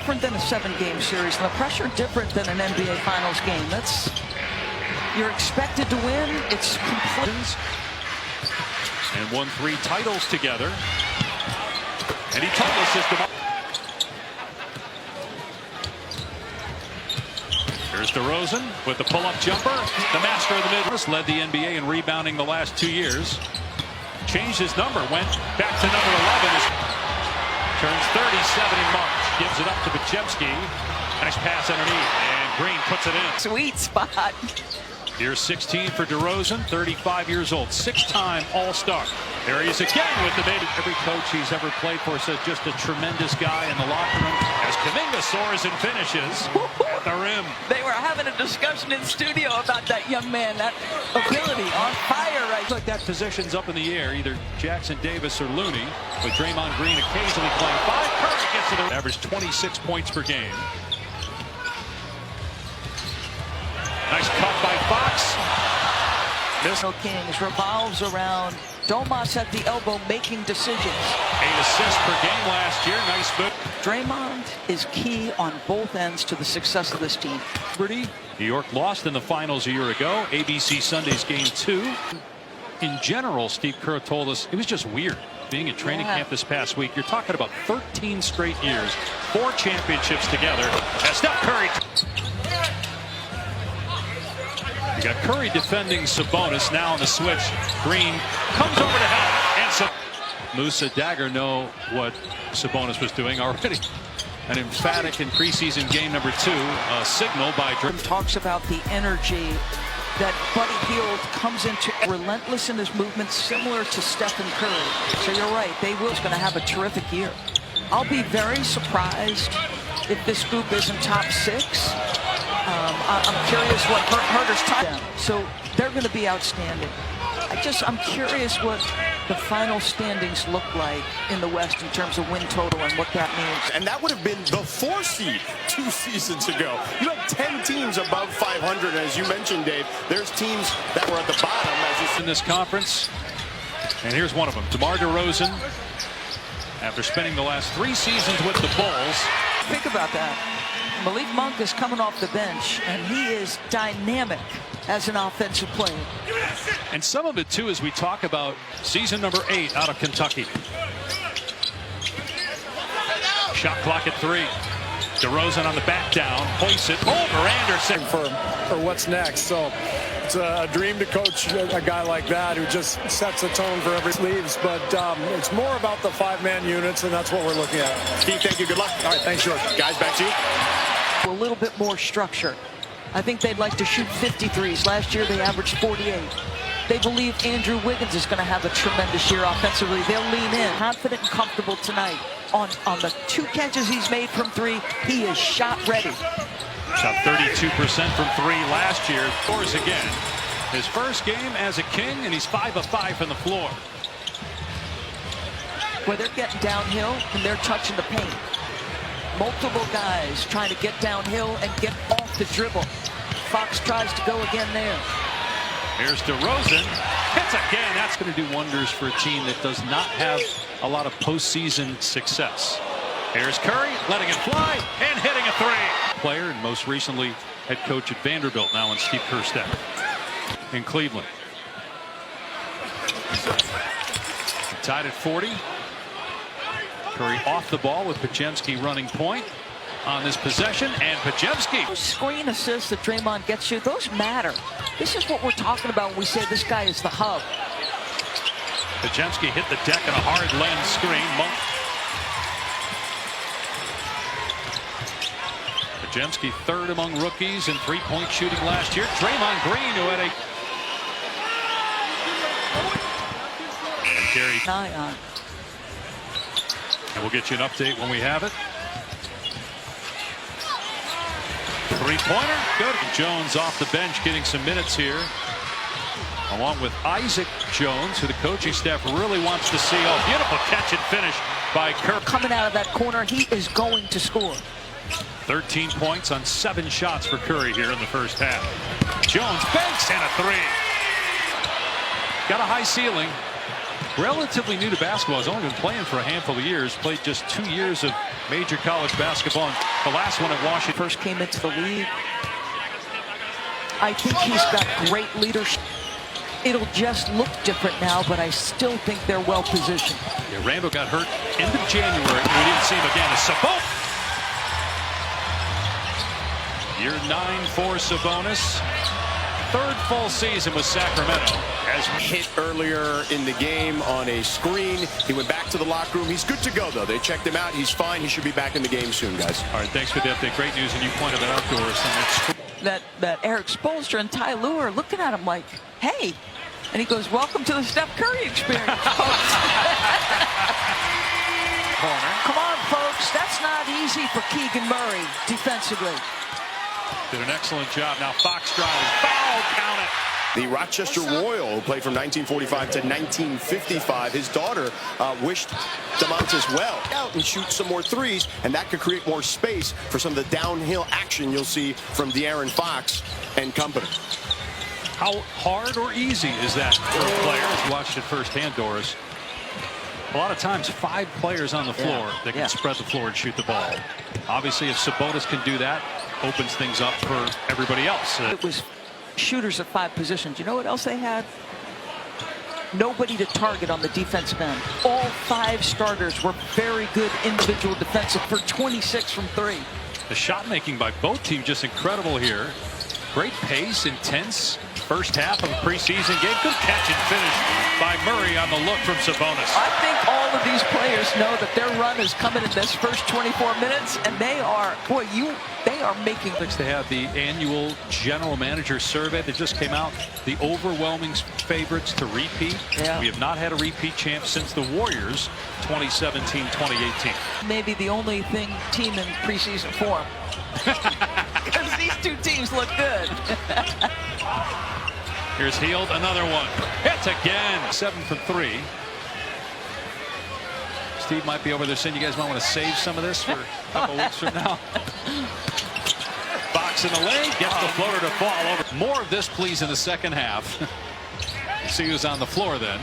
different than a 7-game series, and the pressure different than an NBA Finals game. You're expected to win. It's complete. And won 3 titles together. And he told us this. Here's DeRozan with the pull-up jumper. The master of the mid. Led the NBA in rebounding the last 2 years. Changed his number. Went back to number 11. Turns 37 in March. Gives it up to Podziemski. Nice pass underneath. And Green puts it in. Sweet spot. Here's 16 for DeRozan, 35 years old, 6-time All-Star. There he is again with the baby. Every coach he's ever played for says just a tremendous guy in the locker room. As Kuminga soars and finishes at the rim. They were having a discussion in studio about that young man, that ability on fire right. Like that position's up in the air, either Jackson Davis or Looney, with Draymond Green occasionally playing 5. Curry gets to the average 26 points per game. Nice cut by Fox. Sacramento Kings revolves around Domas at the elbow making decisions. 8 assists per game last year. Nice move. Draymond is key on both ends to the success of this team. New York lost in the finals a year ago. ABC Sunday's game 2. In general, Steve Kerr told us it was just weird being at training camp this past week. You're talking about 13 straight years, 4 championships together. As Steph Curry. You got Curry defending Sabonis. Now on the switch. Green comes over to help. And so Musa Dagger know what Sabonis was doing already. An emphatic in preseason game number 2 signal by Drew. Talks about the energy that Buddy Hield comes into, relentless in his movements, similar to Stephen Curry. So you're right, they will. Is going to have a terrific year. I'll be very surprised if this group isn't top 6. I'm curious what Herter's time. So they're going to be outstanding. I'm curious what the final standings look like in the West in terms of win total and what that means. And that would have been the 4 seed 2 seasons ago. You had 10 teams above 500. As you mentioned, Dave, there's teams that were at the bottom as in this conference. And here's one of them, DeMar DeRozan. After spending the last 3 seasons with the Bulls. Think about that. Malik Monk is coming off the bench, and he is dynamic as an offensive player. And some of it, too, as we talk about season number 8 out of Kentucky. Shot clock at 3. DeRozan on the back down, hoists it over Anderson. For what's next. So it's a dream to coach a guy like that who just sets a tone for every leaves. But it's more about the 5-man units, and that's what we're looking at. Steve, thank you. Good luck. All right, thanks, George. Guys, back to you. A little bit more structure. I think they'd like to shoot 53s. Last year they averaged 48. They believe Andrew Wiggins is going to have a tremendous year offensively. They'll lean in, confident and comfortable tonight. On the 2 catches he's made from 3, he is shot ready. Shot 32% from 3 last year. Scores again. His first game as a King, and he's 5 of 5 from the floor. Where they're getting downhill and they're touching the paint. Multiple guys trying to get downhill and get off the dribble. Fox tries to go again there. Here's DeRozan. Hits again. That's going to do wonders for a team that does not have a lot of postseason success. Here's Curry letting it fly and hitting a 3. Player, and most recently head coach at Vanderbilt, now in Steve Kerr's staff in Cleveland. Tied at 40. Curry off the ball with Podziemski running point on this possession, and Podziemski. Those screen assists that Draymond gets you, those matter. This is what we're talking about when we say this guy is the hub. Podziemski hit the deck on a hard lens screen. Podziemski 3rd among rookies in 3-point shooting last year. Draymond Green, who had a Gary. And we'll get you an update when we have it. 3-pointer, good. Jones off the bench getting some minutes here, along with Isaac Jones, who the coaching staff really wants to see. Oh, beautiful catch and finish by Kerr. Coming out of that corner, he is going to score. 13 points on 7 shots for Curry here in the first half. Jones banks and a 3. Got a high ceiling. Relatively new to basketball. Has only been playing for a handful of years. Played just 2 years of major college basketball. The last one at Washington. First came into the league. I think he's got great leadership. It'll just look different now, but I still think they're well positioned. Yeah, Randall got hurt end of January. We didn't see him again. Sabonis. Year 9 for Sabonis. Third full season with Sacramento. As hit earlier in the game on a screen. He went back to the locker room. He's good to go, though. They checked him out. He's fine. He should be back in the game soon, guys. All right, thanks for the update. Great news, and you pointed it out, Doris. That Eric Spoelstra and Ty Lue are looking at him like, hey. And he goes, welcome to the Steph Curry experience, folks. Corner. Come on, folks. That's not easy for Keegan Murray defensively. Did an excellent job. Now Fox drives. Foul, count it. The Rochester Royal, who played from 1945 to 1955, his daughter wished DeMontis well out and shoot some more threes, and that could create more space for some of the downhill action you'll see from De'Aaron Fox and company. How hard or easy is that for players? Watched it firsthand, Doris. A lot of times 5 players on the floor that can spread the floor and shoot the ball. Obviously, if Sabonis can do that, opens things up for everybody else. It was shooters at 5 positions. You know what else they had? Nobody to target on the defensive end. All 5 starters were very good individual defensive for 26 from 3. The shot making by both teams just incredible here. Great pace, intense first half of a preseason game. Good catch and finish by Murray on the look from Sabonis. I think all of these players know that their run is coming in this first 24 minutes, and they are, they are making. They have the annual general manager survey that just came out. The overwhelming favorites to repeat. Yeah. We have not had a repeat champ since the Warriors 2017-2018. Maybe the only team in preseason form. Because these 2 teams look good. Here's Hield, another one. Hits again. 7 from 3. Steve might be over there saying you guys might want to save some of this for a couple weeks from now. Fox in the lane, gets the floater to fall over. More of this, please, in the second half. See who's on the floor then.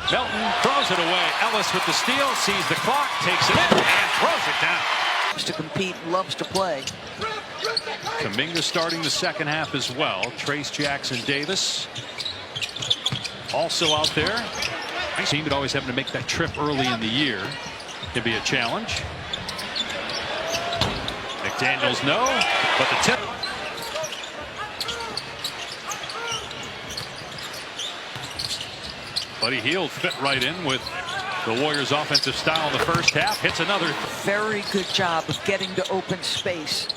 Melton throws it away. Ellis with the steal, sees the clock, takes it in, and throws it down. To compete, loves to play. Kuminga starting the second half as well. Trace Jackson Davis also out there. Team that always having to make that trip early in the year can be a challenge. McDaniels no, but the tip. Buddy Hield fit right in with the Warriors' offensive style in the first half. Hits another. Very good job of getting to open space.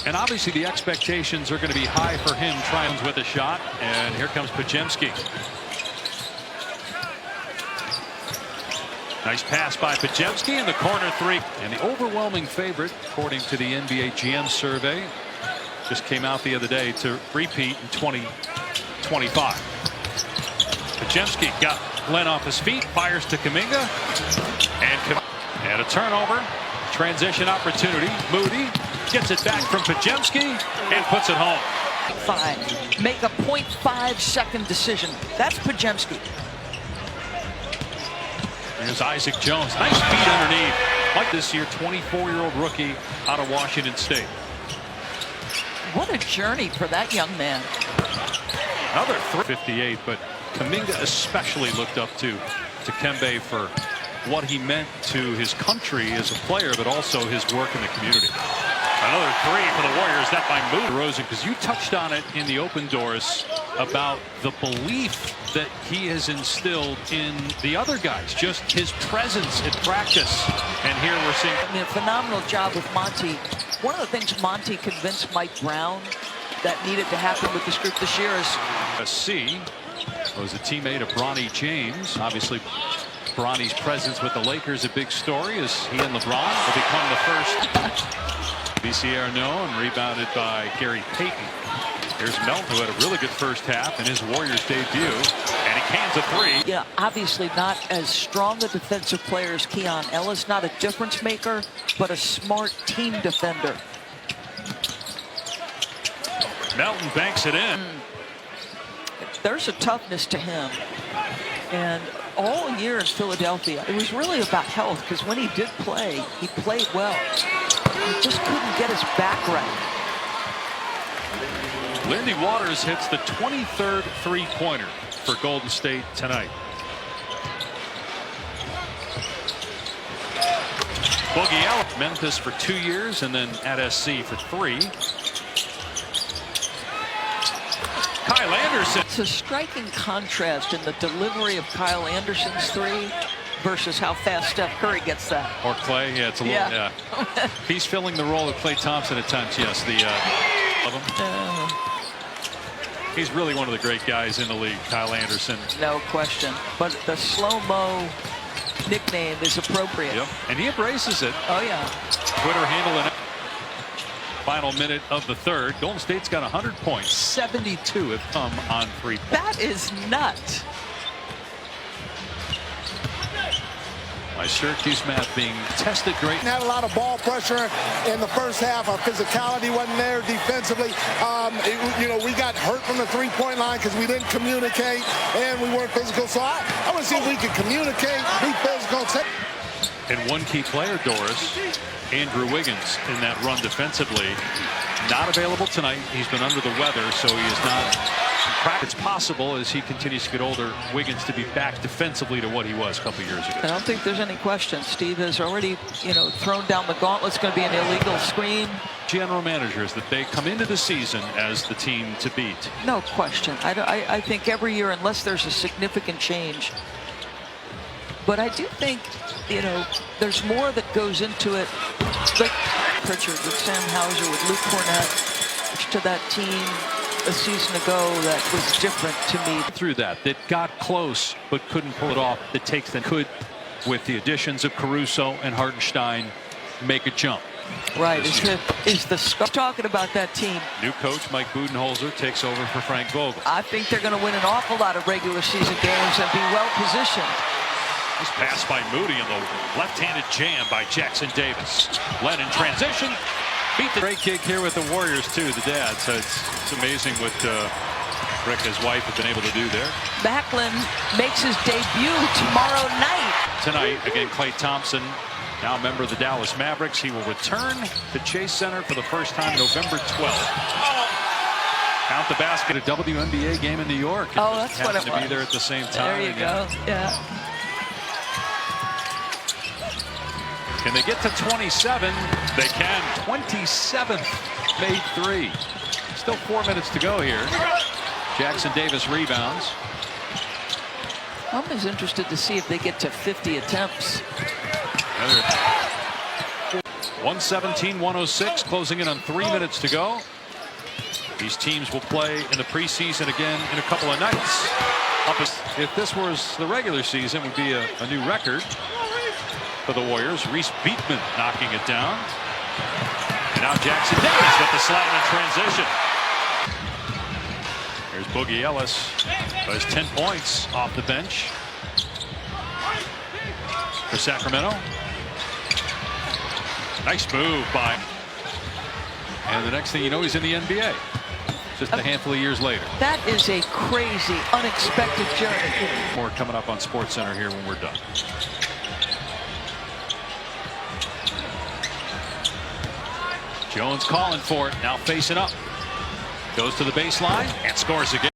And obviously the expectations are going to be high for him. Trying with a shot, and here comes Podziemski. Nice pass by Podziemski in the corner 3. And the overwhelming favorite, according to the NBA GM survey, just came out the other day to repeat in 2025. Podziemski got Glenn off his feet, fires to Kuminga, and a turnover. Transition opportunity. Moody gets it back from Podziemski and puts it home. 5. Make a 0.5-second decision. That's Podziemski. There's Isaac Jones. Nice feed underneath. Like this year, 24-year-old rookie out of Washington State. What a journey for that young man. Another 58, but Kuminga especially looked up to Kembe for what he meant to his country as a player, but also his work in the community. Another 3 for the Warriors, that by Moody. DeRozan, because you touched on it in the open, Doris, about the belief that he has instilled in the other guys, just his presence at practice. And here we're seeing a phenomenal job with Monty. One of the things Monty convinced Mike Brown that needed to happen with this group this year is was a teammate of Bronny James. Obviously, Bronny's presence with the Lakers a big story as he and LeBron will become the first. BC Arnaud and rebounded by Gary Payton. Here's Melton, who had a really good first half in his Warriors debut, and he cans a 3. Yeah, obviously not as strong a defensive player as Keon Ellis, not a difference maker, but a smart team defender. Melton banks it in. There's a toughness to him, and all year in Philadelphia, it was really about health, because when he did play, he played well. He just couldn't get his back right. Lindy Waters hits the 23rd three-pointer for Golden State tonight. Boogie out. Memphis for 2 years and then at SC for 3. Kyle Anderson. It's a striking contrast in the delivery of Kyle Anderson's three versus how fast Steph Curry gets that. Or Clay, yeah, it's a little, yeah. He's filling the role of Klay Thompson at times, yes. Of him. He's really one of the great guys in the league, Kyle Anderson. No question. But the slow-mo nickname is appropriate. Yep, and he embraces it. Oh, yeah. Twitter handle in it. Final minute of the third. Golden State's got 100 points. 72 have come on 3 points. That is nuts. My Syracuse math being tested great. Had a lot of ball pressure in the first half. Our physicality wasn't there defensively. We got hurt from the three-point line because we didn't communicate and we weren't physical. So I want to see if we can communicate, be physical. And one key player, Doris, Andrew Wiggins, in that run defensively, not available tonight. He's been under the weather, so he is not. It's possible as he continues to get older, Wiggins to be back defensively to what he was a couple years ago. I don't think there's any question. Steve has already, thrown down the gauntlet. It's going to be an illegal screen. General managers that they come into the season as the team to beat. No question. I think every year, unless there's a significant change. But I do think, there's more that goes into it. Like Pritchard with Sam Hauser, with Luke Cornett, to that team a season ago that was different to me. Through that got close but couldn't pull it off. That takes that could, with the additions of Caruso and Hartenstein, make a jump. Right, is the talking about that team. New coach Mike Budenholzer takes over for Frank Vogel. I think they're going to win an awful lot of regular season games and be well positioned. This pass by Moody and the left-handed jam by Jackson Davis. Led in transition. Beat the great gig here with the Warriors too, the dad. So it's amazing what Rick, his wife, have been able to do there. Macklin makes his debut tomorrow night. Tonight, again, Klay Thompson, now a member of the Dallas Mavericks. He will return to Chase Center for the first time November 12th. Count the basket, a WNBA game in New York. Oh, that's what it was. To be there at the same time. There you go. Yeah. Can they get to 27? They can. 27th made 3. Still 4 minutes to go here. Jackson Davis rebounds. I'm as interested to see if they get to 50 attempts. 117-106, closing in on 3 minutes to go. These teams will play in the preseason again in a couple of nights. If this was the regular season, it would be a new record for the Warriors. Reese Beekman knocking it down. And now Jackson Davis with the slam in transition. Here's Boogie Ellis. Has 10 points off the bench for Sacramento. Nice move by. And the next thing you know, he's in the NBA. Just a handful of years later. That is a crazy, unexpected journey. More coming up on SportsCenter here when we're done. Jones calling for it, now facing up. Goes to the baseline and scores again.